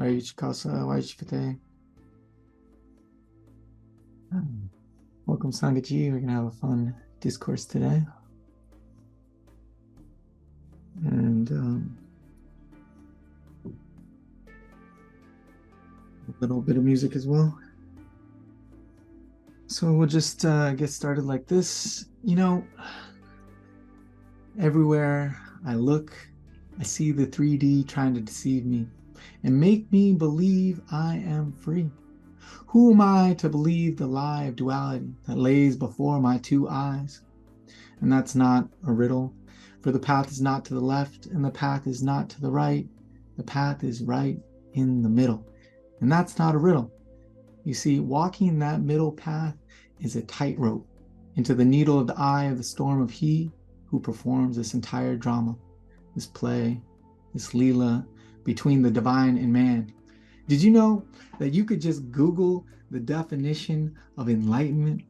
Welcome, Sangat. We're going to have a fun discourse today. And a little bit of music as well. So we'll just get started like this. Everywhere I look, I see the 3D trying to deceive me and make me believe I am free. Who am I to believe the lie of duality that lays before my two eyes? And that's not a riddle, for the path is not to the left and the path is not to the right. The path is right in the middle. And that's not a riddle. You see, walking that middle path is a tightrope into the needle of the eye of the storm of he who performs this entire drama, this play, this Leela between the divine and man. Did you know that you could just Google the definition of enlightenment?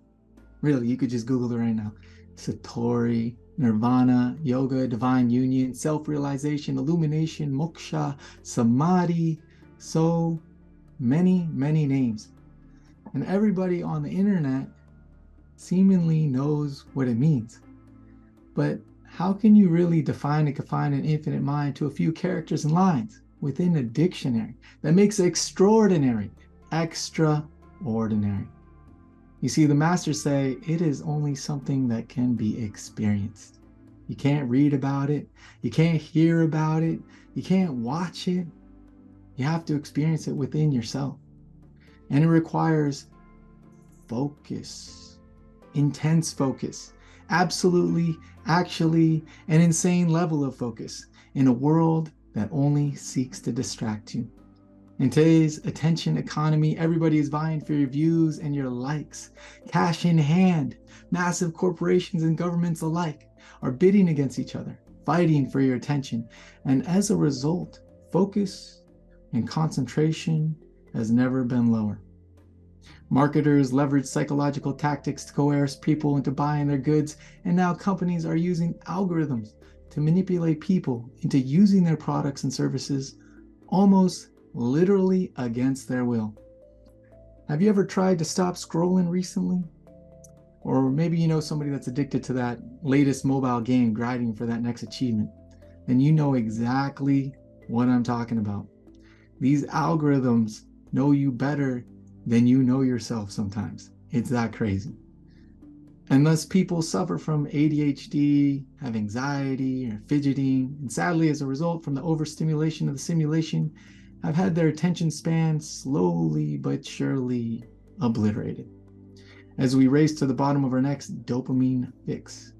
Really, you could just Google it right now. Satori, Nirvana, Yoga, Divine Union, Self-Realization, Illumination, Moksha, Samadhi, so many, many names. And everybody on the internet seemingly knows what it means. But how can you really define and confine an infinite mind to a few characters and lines within a dictionary that makes extraordinary extraordinary? You see, the masters say it is only something that can be experienced. You can't read about it. You can't hear about it. You can't watch it. You have to experience it within yourself. And it requires focus, intense focus, absolutely, actually, an insane level of focus in a world that only seeks to distract you. In today's attention economy, everybody is vying for your views and your likes. Cash in hand, massive corporations and governments alike are bidding against each other, fighting for your attention. And as a result, focus and concentration has never been lower. Marketers leverage psychological tactics to coerce people into buying their goods, and now companies are using algorithms to manipulate people into using their products and services almost literally against their will. Have you ever tried to stop scrolling recently? Or maybe you know somebody that's addicted to that latest mobile game, grinding for that next achievement. Then you know exactly what I'm talking about. These algorithms know you better than you know yourself sometimes. It's that crazy. And thus people suffer from ADHD, have anxiety or fidgeting, and sadly as a result from the overstimulation of the simulation, have had their attention span slowly but surely obliterated as we race to the bottom of our next dopamine fix.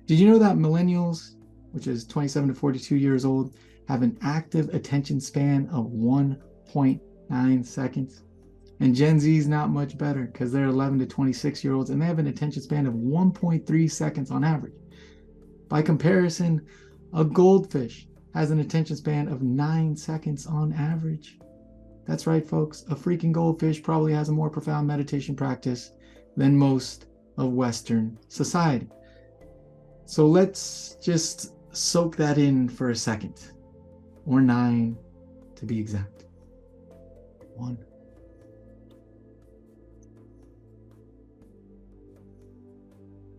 Did you know that millennials, which is 27 to 42 years old, have an active attention span of 1.9 seconds? And Gen Z is not much better because they're 11 to 26-year-olds and they have an attention span of 1.3 seconds on average. By comparison, a goldfish has an attention span of 9 seconds on average. That's right, folks. A freaking goldfish probably has a more profound meditation practice than most of Western society. So let's just soak that in for a second, or 9 to be exact. 1.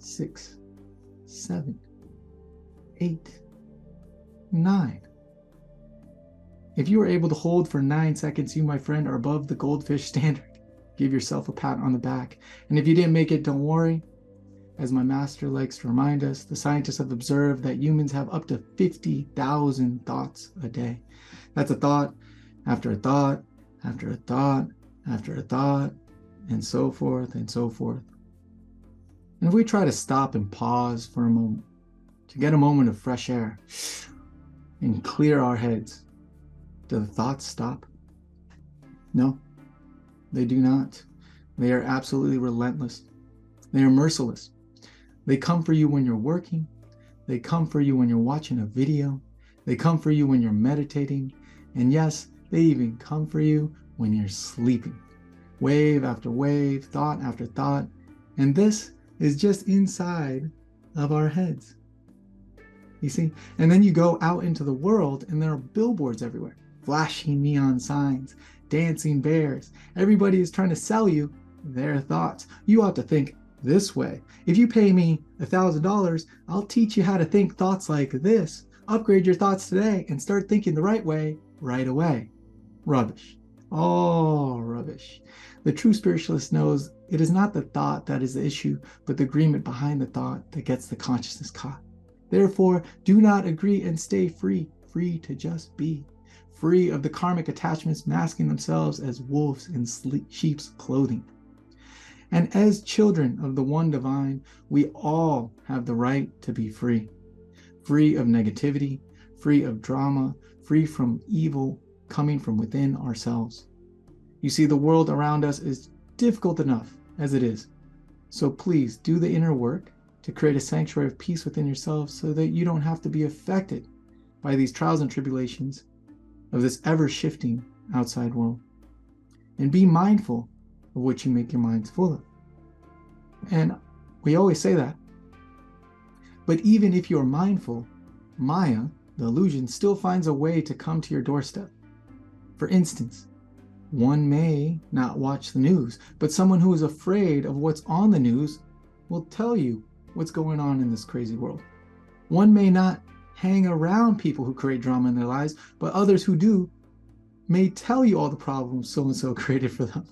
6, 7, 8, 9. If you are able to hold for 9 seconds, you, my friend, are above the goldfish standard. Give yourself a pat on the back. And if you didn't make it, don't worry. As my master likes to remind us, the scientists have observed that humans have up to 50,000 thoughts a day. That's a thought after a thought after a thought after a thought, and so forth and so forth. And if we try to stop and pause for a moment, to get a moment of fresh air and clear our heads, do the thoughts stop? No, they do not. They are absolutely relentless. They are merciless. They come for you when you're working. They come for you when you're watching a video. They come for you when you're meditating. And yes, they even come for you when you're sleeping. Wave after wave, thought after thought. And this is just inside of our heads. You see? And then you go out into the world and there are billboards everywhere. flashing neon signs, dancing bears. Everybody is trying to sell you their thoughts. You ought to think this way. If you pay me $1,000, I'll teach you how to think thoughts like this. Upgrade your thoughts today and start thinking the right way right away. Rubbish. All rubbish. The true spiritualist knows it is not the thought that is the issue, but the agreement behind the thought that gets the consciousness caught. Therefore, do not agree and stay free, free to just be, free of the karmic attachments masking themselves as wolves in sheep's clothing. And as children of the one divine, we all have the right to be free, free of negativity, free of drama, free from evil coming from within ourselves. You see, the world around us is difficult enough as it is. So please do the inner work to create a sanctuary of peace within yourself so that you don't have to be affected by these trials and tribulations of this ever-shifting outside world. And be mindful of what you make your minds full of. And we always say that. But even if you're mindful, Maya, the illusion, still finds a way to come to your doorstep. For instance, one may not watch the news, but someone who is afraid of what's on the news will tell you what's going on in this crazy world. One may not hang around people who create drama in their lives, but others who do may tell you all the problems so-and-so created for them.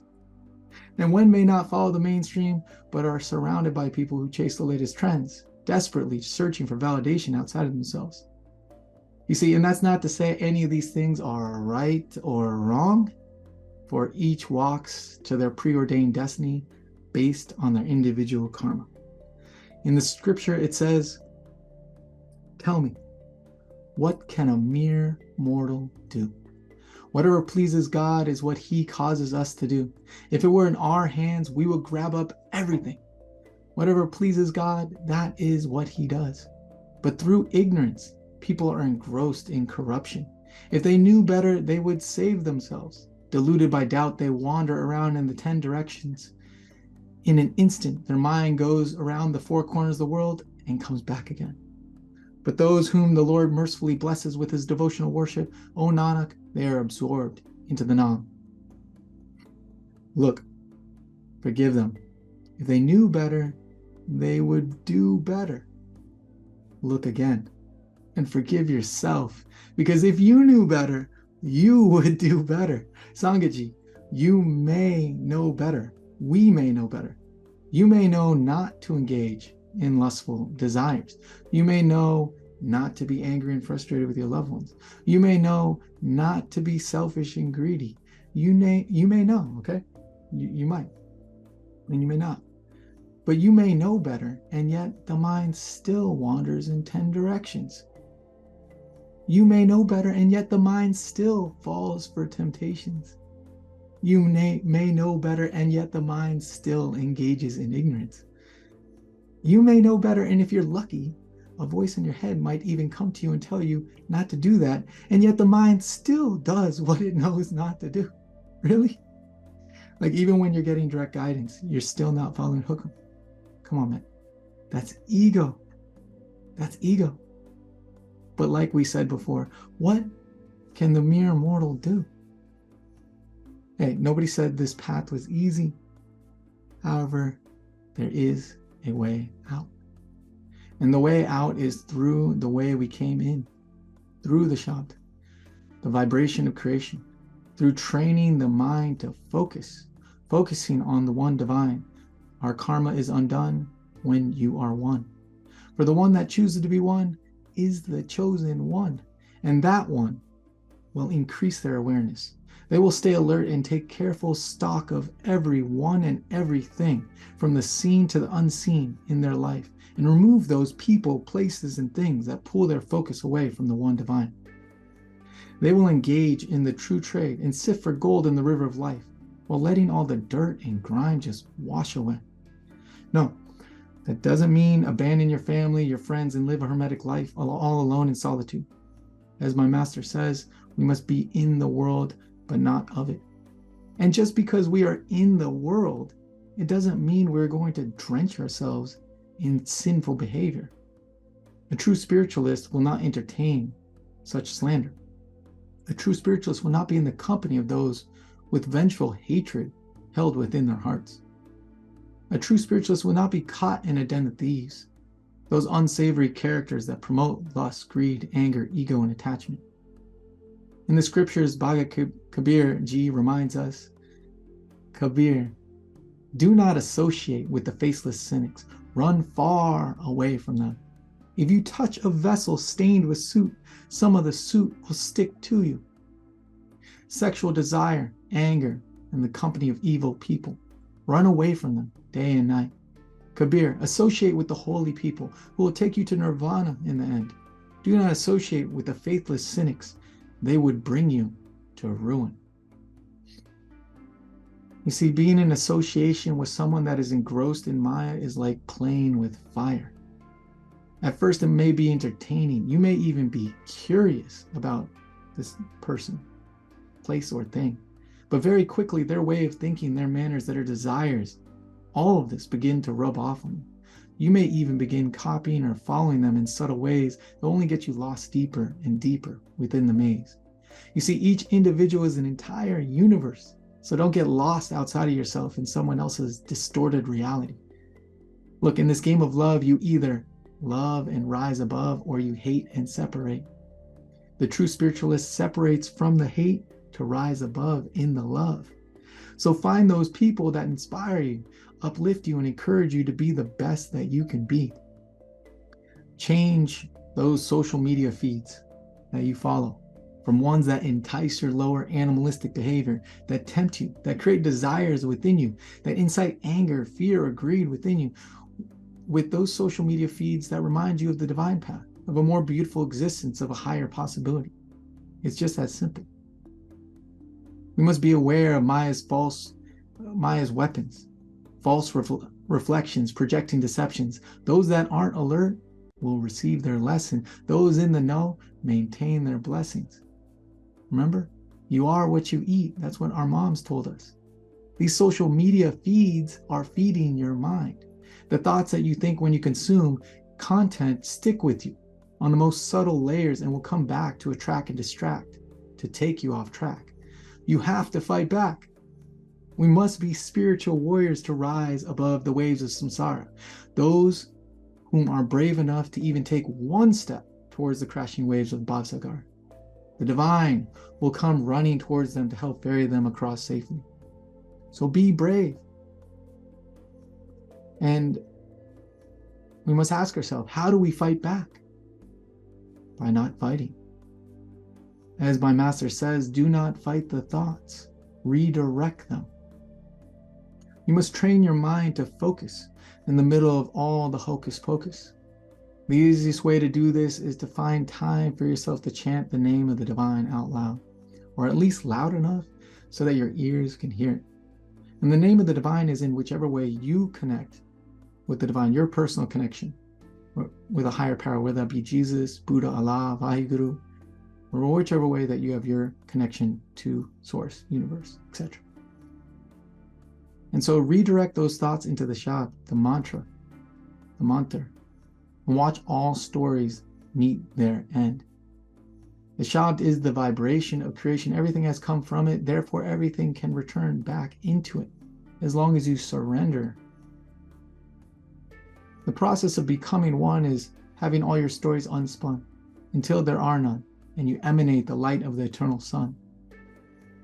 And one may not follow the mainstream, but are surrounded by people who chase the latest trends, desperately searching for validation outside of themselves. You see, and that's not to say any of these things are right or wrong, for each walks to their preordained destiny based on their individual karma. In the scripture, it says, "Tell me, what can a mere mortal do? Whatever pleases God is what he causes us to do. If it were in our hands, we would grab up everything. Whatever pleases God, that is what he does. But through ignorance, people are engrossed in corruption. If they knew better, they would save themselves. Deluded by doubt, they wander around in the 10 directions. In an instant, their mind goes around the 4 corners of the world and comes back again. But those whom the Lord mercifully blesses with his devotional worship, O Nanak, they are absorbed into the Nam." Look, forgive them. If they knew better, they would do better. Look again and forgive yourself, because if you knew better, you would do better. Sangat, you may know better. We may know better. You may know not to engage in lustful desires. You may know not to be angry and frustrated with your loved ones. You may know not to be selfish and greedy. You may know, okay? You might, and you may not. But you may know better, and yet the mind still wanders in 10 directions. You may know better, and yet the mind still falls for temptations. You may know better, and yet the mind still engages in ignorance. You may know better, and if you're lucky, a voice in your head might even come to you and tell you not to do that, and yet the mind still does what it knows not to do. Really? Like, even when you're getting direct guidance, you're still not following Hukum. Come on, man. That's ego. That's ego. But like we said before, what can the mere mortal do? Hey, nobody said this path was easy. However, there is a way out. And the way out is through the way we came in, through the Shabad, the vibration of creation, through training the mind to focusing on the one divine. Our karma is undone when you are one. For the one that chooses to be one is the chosen one, and that one will increase their awareness. They will stay alert and take careful stock of everyone and everything, from the seen to the unseen in their life, and remove those people, places, and things that pull their focus away from the one divine. They will engage in the true trade and sift for gold in the river of life, while letting all the dirt and grime just wash away. No, that doesn't mean abandon your family, your friends, and live a hermetic life all alone in solitude. As my master says, we must be in the world, but not of it. And just because we are in the world, it doesn't mean we're going to drench ourselves in sinful behavior. A true spiritualist will not entertain such slander. A true spiritualist will not be in the company of those with vengeful hatred held within their hearts. A true spiritualist will not be caught in a den of thieves, those unsavory characters that promote lust, greed, anger, ego, and attachment. In the scriptures, Bhagavad Kabir Ji reminds us, Kabir, do not associate with the faceless cynics. Run far away from them. If you touch a vessel stained with soot, some of the soot will stick to you. Sexual desire, anger, and the company of evil people. Run away from them day and night. Kabir, associate with the holy people who will take you to nirvana in the end. Do not associate with the faithless cynics. They would bring you to ruin. You see, being in association with someone that is engrossed in Maya is like playing with fire. At first, it may be entertaining. You may even be curious about this person, place, or thing. But very quickly, their way of thinking, their manners, their desires, all of this begin to rub off on you. You may even begin copying or following them in subtle ways that only get you lost deeper and deeper within the maze. You see, each individual is an entire universe. So don't get lost outside of yourself in someone else's distorted reality. Look, in this game of love, you either love and rise above, or you hate and separate. The true spiritualist separates from the hate to rise above in the love. So find those people that inspire you, uplift you, and encourage you to be the best that you can be. Change those social media feeds that you follow from ones that entice your lower animalistic behavior, that tempt you, that create desires within you, that incite anger, fear, or greed within you, with those social media feeds that remind you of the divine path, of a more beautiful existence, of a higher possibility. It's just that simple. We must be aware of Maya's weapons, false reflections, projecting deceptions. Those that aren't alert will receive their lesson. Those in the know maintain their blessings. Remember, you are what you eat. That's what our moms told us. These social media feeds are feeding your mind. The thoughts that you think when you consume content stick with you on the most subtle layers and will come back to attract and distract, to take you off track. You have to fight back. We must be spiritual warriors to rise above the waves of samsara. Those whom are brave enough to even take one step towards the crashing waves of Bhavsagar. The divine will come running towards them to help ferry them across safely. So be brave. And we must ask ourselves, how do we fight back? By not fighting. As my master says, do not fight the thoughts, redirect them. You must train your mind to focus in the middle of all the hocus pocus. The easiest way to do this is to find time for yourself to chant the name of the divine out loud, or at least loud enough so that your ears can hear it. And the name of the divine is in whichever way you connect with the divine, your personal connection with a higher power, whether that be Jesus, Buddha, Allah, Vaheguru, or whichever way that you have your connection to source, universe, etc. And so redirect those thoughts into the Shabad, the mantra, and watch all stories meet their end. The Shabad is the vibration of creation. Everything has come from it. Therefore, everything can return back into it as long as you surrender. The process of becoming one is having all your stories unspun until there are none, and you emanate the light of the eternal sun.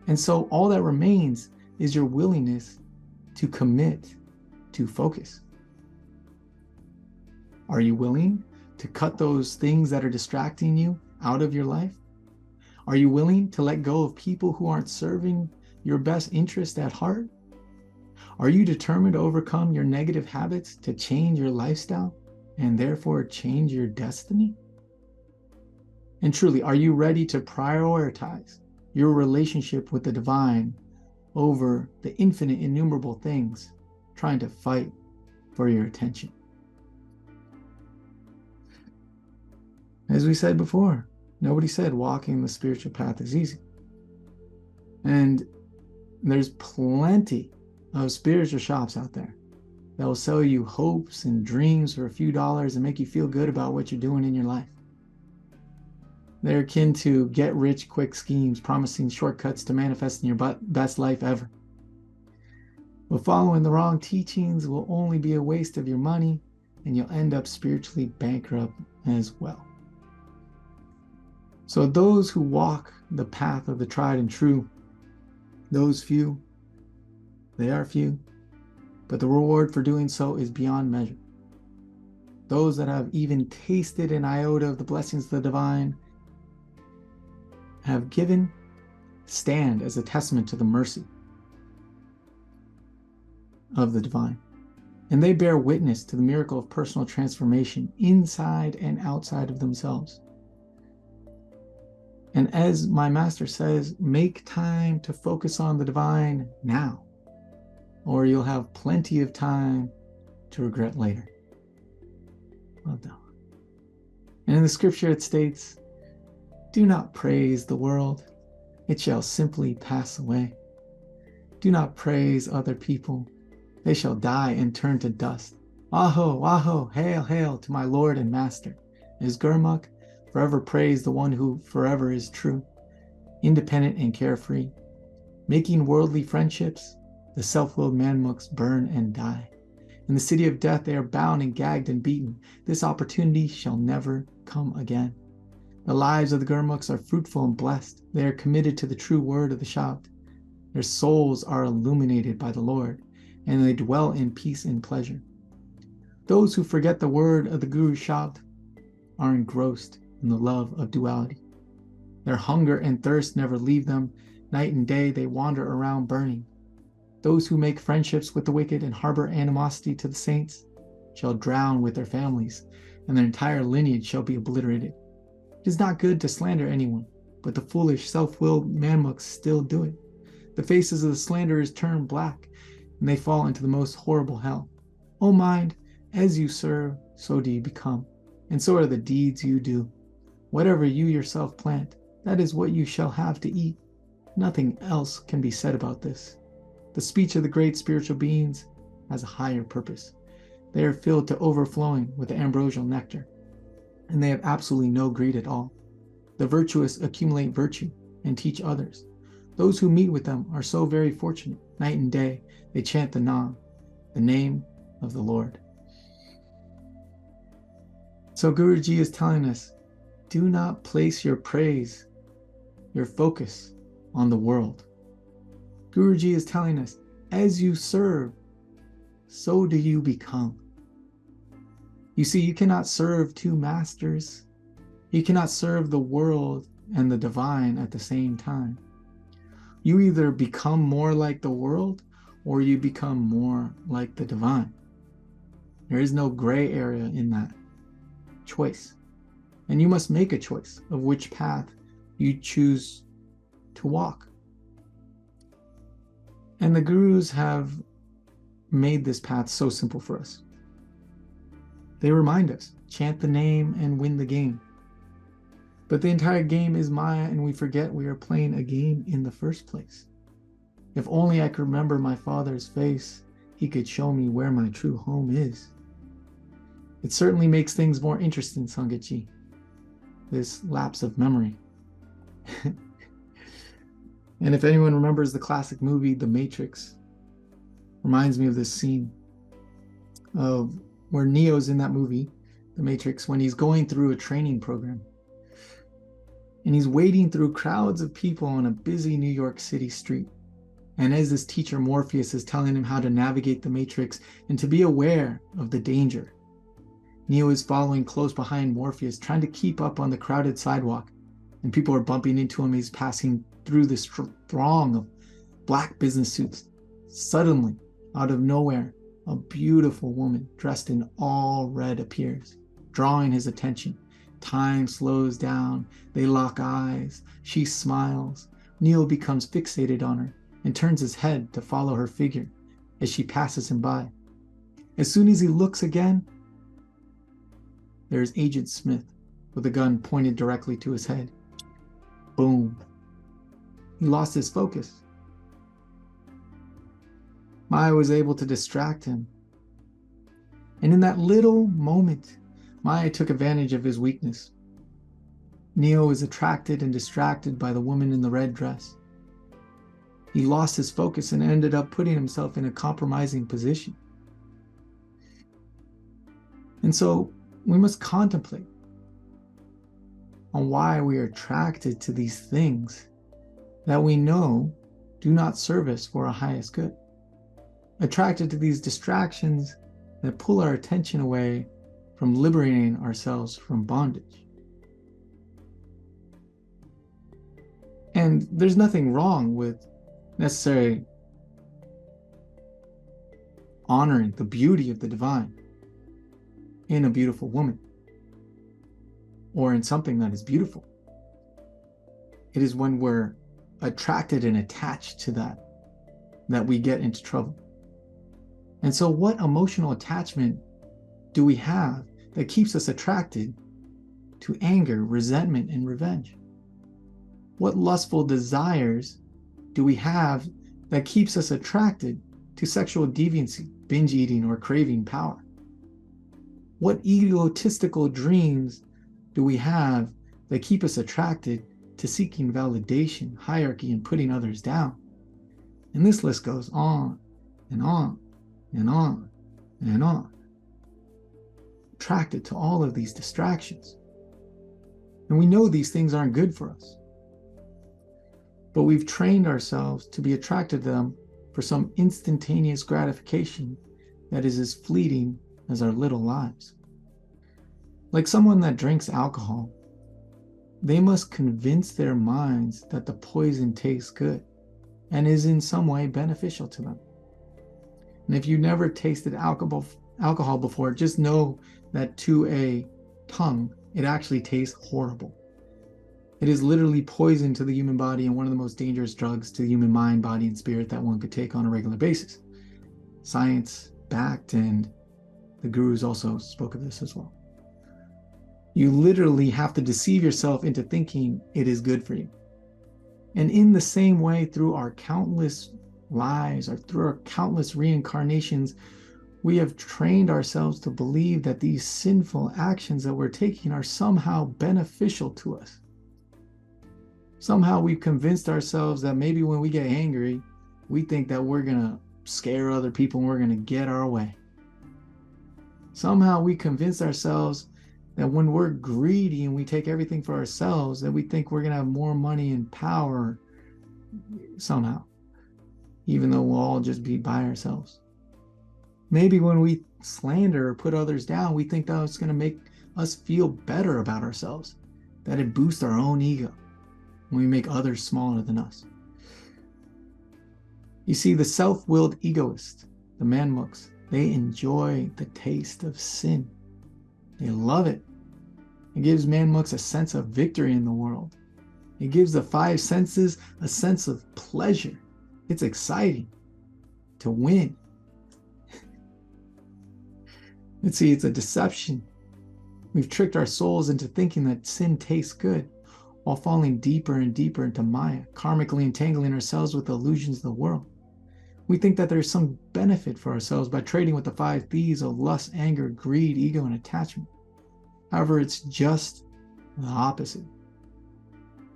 And so all that remains is your willingness to commit to focus. Are you willing to cut those things that are distracting you out of your life? Are you willing to let go of people who aren't serving your best interest at heart? Are you determined to overcome your negative habits to change your lifestyle and therefore change your destiny? And truly, are you ready to prioritize your relationship with the divine over the infinite, innumerable things trying to fight for your attention? As we said before, nobody said walking the spiritual path is easy. And there's plenty of spiritual shops out there that will sell you hopes and dreams for a few dollars and make you feel good about what you're doing in your life. They're akin to get-rich-quick schemes promising shortcuts to manifesting your best life ever. But following the wrong teachings will only be a waste of your money, and you'll end up spiritually bankrupt as well. So those who walk the path of the tried and true, those few, they are few, but the reward for doing so is beyond measure. Those that have even tasted an iota of the blessings of the divine have given stand as a testament to the mercy of the divine. And they bear witness to the miracle of personal transformation inside and outside of themselves. And as my master says, make time to focus on the divine now, or you'll have plenty of time to regret later. Well done. And in the scripture it states, do not praise the world, it shall simply pass away. Do not praise other people, they shall die and turn to dust. Aho, aho, hail, hail to my Lord and Master. As Gurmukh, forever praise the one who forever is true, independent and carefree. Making worldly friendships, the self-willed manmukhs burn and die. In the city of death they are bound and gagged and beaten. This opportunity shall never come again. The lives of the Gurmukhs are fruitful and blessed. They are committed to the true word of the Shabad. Their souls are illuminated by the Lord, and they dwell in peace and pleasure. Those who forget the word of the Guru Shabad are engrossed in the love of duality. Their hunger and thirst never leave them. Night and day they wander around burning. Those who make friendships with the wicked and harbor animosity to the saints shall drown with their families, and their entire lineage shall be obliterated. It is not good to slander anyone, but the foolish, self-willed manmukhs still do it. The faces of the slanderers turn black, and they fall into the most horrible hell. O mind, as you serve, so do you become, and so are the deeds you do. Whatever you yourself plant, that is what you shall have to eat. Nothing else can be said about this. The speech of the great spiritual beings has a higher purpose. They are filled to overflowing with the ambrosial nectar, and they have absolutely no greed at all. The virtuous accumulate virtue and teach others. Those who meet with them are so very fortunate. Night and day they chant the Nam, the name of the Lord. So Guruji is telling us, do not place your praise, your focus on the world. Guruji is telling us, as you serve, so do you become. You see, you cannot serve two masters. You cannot serve the world and the divine at the same time. You either become more like the world or you become more like the divine. There is no gray area in that choice. And you must make a choice of which path you choose to walk. And the gurus have made this path so simple for us. They remind us, chant the name and win the game. But the entire game is Maya, and we forget we are playing a game in the first place. If only I could remember my father's face, he could show me where my true home is. It certainly makes things more interesting, Sangat-ji, this lapse of memory. And if anyone remembers the classic movie, The Matrix, reminds me of this scene of where Neo's in that movie, The Matrix, when he's going through a training program. And he's wading through crowds of people on a busy New York City street. And as this teacher Morpheus is telling him how to navigate the Matrix and to be aware of the danger, Neo is following close behind Morpheus, trying to keep up on the crowded sidewalk. And people are bumping into him. He's passing through this throng of black business suits. Suddenly, out of nowhere, a beautiful woman dressed in all red appears, drawing his attention. Time slows down. They lock eyes. She smiles. Neo becomes fixated on her and turns his head to follow her figure as she passes him by. As soon as he looks again, there's Agent Smith with a gun pointed directly to his head. Boom. He lost his focus. Maya was able to distract him. And in that little moment, Maya took advantage of his weakness. Neo is attracted and distracted by the woman in the red dress. He lost his focus and ended up putting himself in a compromising position. And so we must contemplate on why we are attracted to these things that we know do not serve us for our highest good. Attracted to these distractions that pull our attention away from liberating ourselves from bondage. And there's nothing wrong with necessarily honoring the beauty of the divine in a beautiful woman or in something that is beautiful. It is when we're attracted and attached to that we get into trouble. And so what emotional attachment do we have that keeps us attracted to anger, resentment, and revenge? What lustful desires do we have that keeps us attracted to sexual deviancy, binge eating, or craving power? What egotistical dreams do we have that keep us attracted to seeking validation, hierarchy, and putting others down? And this list goes on and on and on and on. Attracted to all of these distractions. And we know these things aren't good for us. But we've trained ourselves to be attracted to them for some instantaneous gratification that is as fleeting as our little lives. Like someone that drinks alcohol, they must convince their minds that the poison tastes good and is in some way beneficial to them. And if you never tasted alcohol before, just know that to a tongue, it actually tastes horrible. It is literally poison to the human body and one of the most dangerous drugs to the human mind, body, and spirit that one could take on a regular basis. Science backed, and the gurus also spoke of this as well. You literally have to deceive yourself into thinking it is good for you. And in the same way, through our countless lives or through our countless reincarnations, we have trained ourselves to believe that these sinful actions that we're taking are somehow beneficial to us. Somehow we've convinced ourselves that maybe when we get angry, we think that we're going to scare other people and we're going to get our way. Somehow we convince ourselves that when we're greedy and we take everything for ourselves, that we think we're going to have more money and power somehow, even though we'll all just be by ourselves. Maybe when we slander or put others down, we think that it's going to make us feel better about ourselves, that it boosts our own ego when we make others smaller than us. You see, the self-willed egoist, the manmuks, they enjoy the taste of sin. They love it. It gives manmuks a sense of victory in the world. It gives the five senses a sense of pleasure. It's exciting to win. Let's see, it's a deception. We've tricked our souls into thinking that sin tastes good, while falling deeper and deeper into Maya, karmically entangling ourselves with the illusions of the world. We think that there's some benefit for ourselves by trading with the five thieves of lust, anger, greed, ego, and attachment. However, it's just the opposite.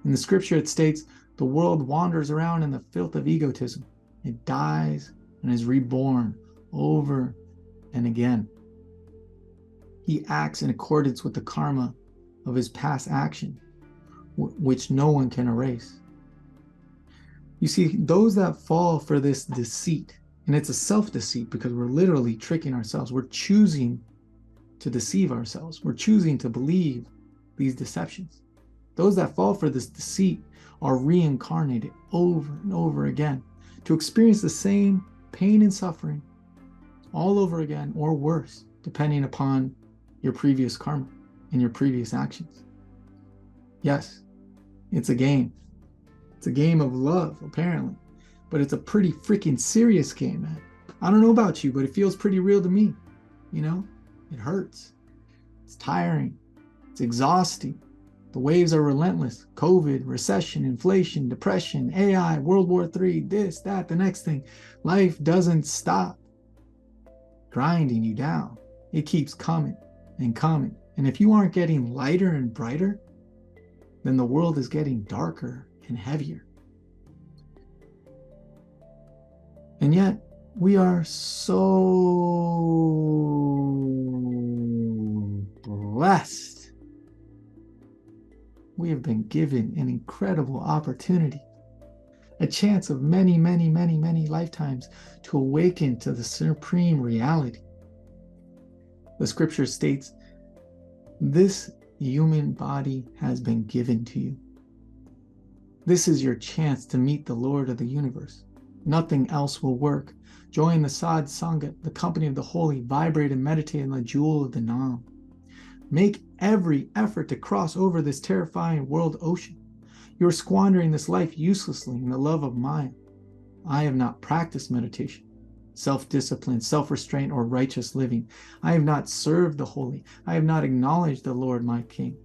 In the scripture, it states, the world wanders around in the filth of egotism. It dies and is reborn over and again. He acts in accordance with the karma of his past action, which no one can erase. You see, those that fall for this deceit, and it's a self-deceit because we're literally tricking ourselves. We're choosing to deceive ourselves. We're choosing to believe these deceptions. Those that fall for this deceit are reincarnated over and over again to experience the same pain and suffering all over again, or worse, depending upon your previous karma and your previous actions. Yes, it's a game. It's a game of love, apparently, but it's a pretty freaking serious game, man. I don't know about you, but it feels pretty real to me. You know, it hurts. It's tiring. It's exhausting. The waves are relentless. COVID, recession, inflation, depression, AI, World War III, this, that, the next thing. Life doesn't stop grinding you down. It keeps coming and coming. And if you aren't getting lighter and brighter, then the world is getting darker and heavier. And yet, we are so blessed. We have been given an incredible opportunity, a chance of many, many, many, many lifetimes to awaken to the supreme reality. The scripture states, this human body has been given to you. This is your chance to meet the Lord of the universe. Nothing else will work. Join the Sangat, the company of the holy, vibrate and meditate on the jewel of the Nam. Make every effort to cross over this terrifying world ocean. You are squandering this life uselessly in the love of Maya. I have not practiced meditation, self-discipline, self-restraint, or righteous living. I have not served the holy. I have not acknowledged the Lord my King.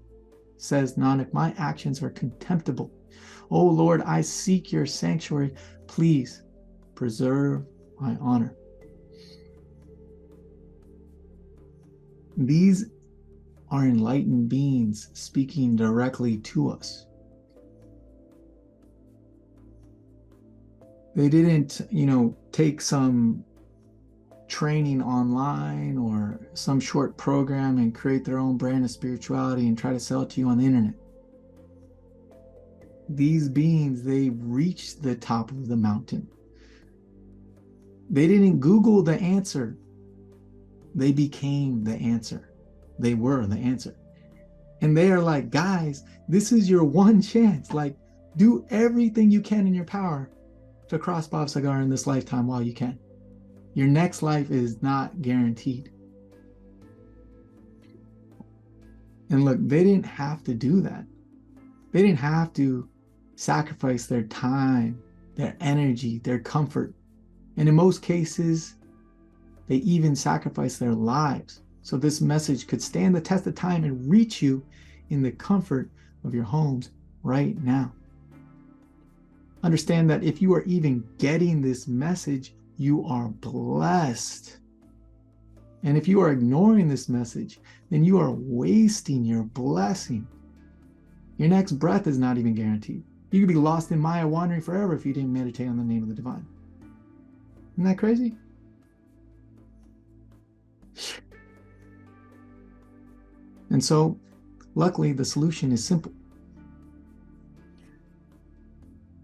Says Nanak, my actions are contemptible. O Lord, I seek your sanctuary. Please preserve my honor. These are enlightened beings speaking directly to us. They didn't, take some training online or some short program and create their own brand of spirituality and try to sell it to you on the internet. These beings, they reached the top of the mountain. They didn't Google the answer. They became the answer. They were the answer. And they are like, guys, this is your one chance. Like, do everything you can in your power to cross Bhavsagar in this lifetime while you can. Your next life is not guaranteed. And look, they didn't have to do that. They didn't have to sacrifice their time, their energy, their comfort. And in most cases, they even sacrificed their lives so this message could stand the test of time and reach you in the comfort of your homes right now. Understand that if you are even getting this message, you are blessed. And if you are ignoring this message, then you are wasting your blessing. Your next breath is not even guaranteed. You could be lost in Maya, wandering forever if you didn't meditate on the name of the divine. Isn't that crazy? And so, luckily, the solution is simple.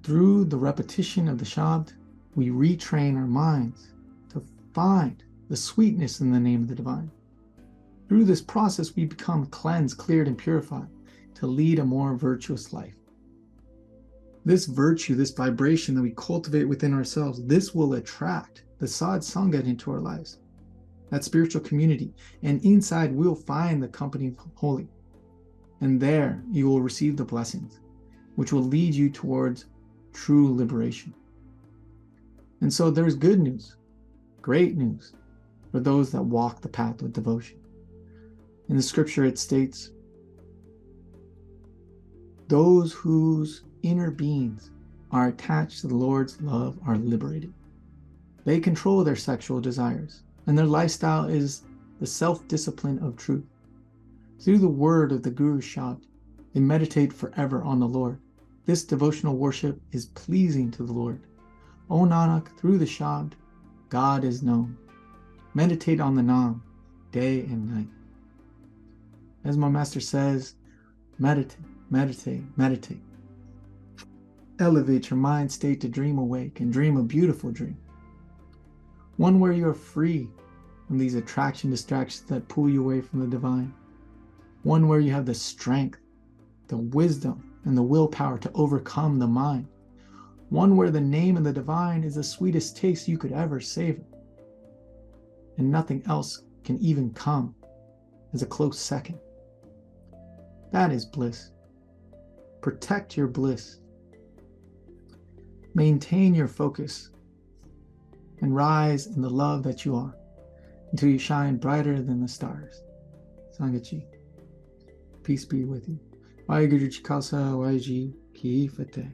Through the repetition of the Shabad, we retrain our minds to find the sweetness in the name of the divine. Through this process, we become cleansed, cleared, and purified to lead a more virtuous life. This virtue, this vibration that we cultivate within ourselves, this will attract the Sad Sangat into our lives, that spiritual community. And inside, we'll find the company of holy. And there, you will receive the blessings, which will lead you towards true liberation. And so there's good news, great news, for those that walk the path with devotion. In the scripture, it states, those whose inner beings are attached to the Lord's love are liberated. They control their sexual desires, and their lifestyle is the self-discipline of truth. Through the word of the Guru Shabad, they meditate forever on the Lord. This devotional worship is pleasing to the Lord. O Nanak, through the Shabad, God is known. Meditate on the Nam, day and night. As my master says, meditate, meditate, meditate. Elevate your mind state to dream awake and dream a beautiful dream. One where you are free from these distractions that pull you away from the divine. One where you have the strength, the wisdom, and the willpower to overcome the mind. One where the name of the divine is the sweetest taste you could ever savor. And nothing else can even come as a close second. That is bliss. Protect your bliss. Maintain your focus and rise in the love that you are until you shine brighter than the stars. Sangat ji, peace be with you. Waheguru ji Khalsa, Waheguru ji ki Fateh.